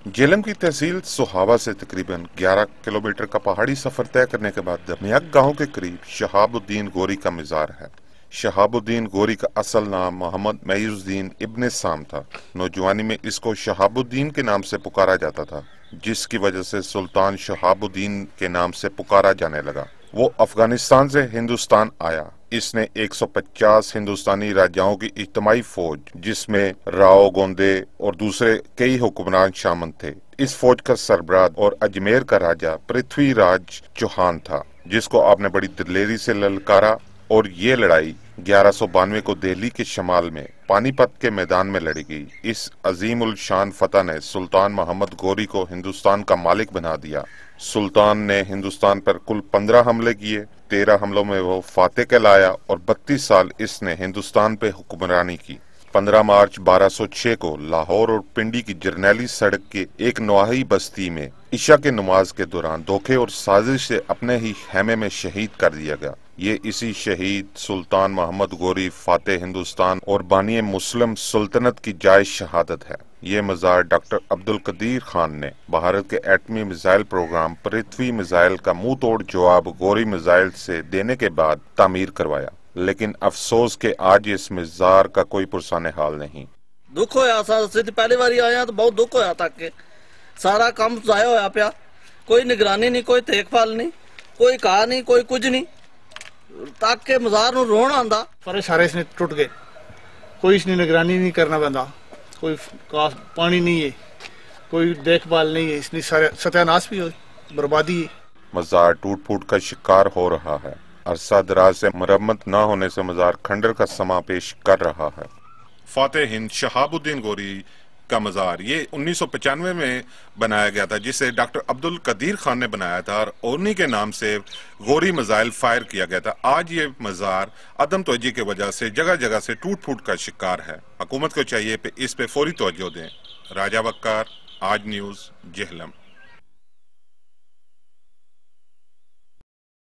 जेलम की तहसील सोहावा से तकरीबन 11 किलोमीटर का पहाड़ी सफर तय करने के बाद दमियक गांव के करीब शहाबुद्दीन गोरी का मज़ार है। शहाबुद्दीन गोरी का असल नाम मोहम्मद मईजुद्दीन इब्ने साम था। नौजवानी में इसको शहाबुद्दीन के नाम से पुकारा जाता था, जिसकी वजह से सुल्तान शहाबुद्दीन के नाम से पुकारा जाने लगा। वो अफगानिस्तान से हिंदुस्तान आया। इसने 150 हिंदुस्तानी राजाओं की इज्तिमाई फौज, जिसमें राव गोंदे और दूसरे कई हुक्मरान शामिल थे। इस फौज का सरबराह और अजमेर का राजा पृथ्वीराज चौहान था, जिसको आपने बड़ी दिलेरी से ललकारा और ये लड़ाई 1192 को दिल्ली के शमाल में पानीपत के मैदान में लड़ी गई। इस अजीम उल शान फतह ने सुल्तान मोहम्मद गोरी को हिंदुस्तान का मालिक बना दिया। सुल्तान ने हिंदुस्तान पर कुल 15 हमले किए। 13 हमलों में वो फातेह कहलाया और 32 साल इसने हिंदुस्तान पे हुक्मरानी की। 15 मार्च 1206 को लाहौर और पिंडी की जरनैली सड़क के एक नवाही बस्ती में इशा के नमाज के दौरान धोखे और साजिश से अपने ही खेमे में शहीद कर दिया गया। ये इसी शहीद सुल्तान मोहम्मद गोरी फातेह हिंदुस्तान और बानी मुस्लिम सुल्तनत की जायज शहादत है। ये मज़ार डॉक्टर अब्दुल कदीर खान ने भारत के एटमी मिसाइल प्रोग्राम पृथ्वी मिसाइल का मुंह तोड़ जवाब गोरी मिसाइल से देने के बाद तामीर करवाया, लेकिन अफसोस के आज इस मज़ार का कोई पुरसाने हाल नहीं। दुख होया पहली बारी आया तो बहुत दुख होया तक के सारा काम जाया होया पिया। कोई निगरानी नहीं, कोई देखभाल नहीं, कोई कहा नहीं, कोई कुछ नहीं, तक के मज़ार नूं रोण आंदा। पर सारे इसने टूट गए, कोई इसने निगरानी नहीं करना बंदा, कोई पानी नहीं है, कोई देखभाल नहीं है, इसने सारे सत्यानाश भी हो, बर्बादी है। मज़ार टूट फूट का शिकार हो रहा है। अरसा दराज से मरम्मत न होने से मज़ार खंडर का समा पेश कर रहा है। फातेह हिंद शहाबुद्दीन गोरी का मज़ार ये 1995 में बनाया गया था, जिसे डॉक्टर अब्दुल कदीर खान ने बनाया था और उन्हीं के नाम से गोरी मिसाइल फायर किया गया था। आज ये मज़ार अदम तवज्जो की वजह से जगह जगह से टूट फूट का शिकार है। हुकूमत को चाहिए इस पे फौरी तवज्जो दें। राजा वक्कार, आज न्यूज़, जेहलम।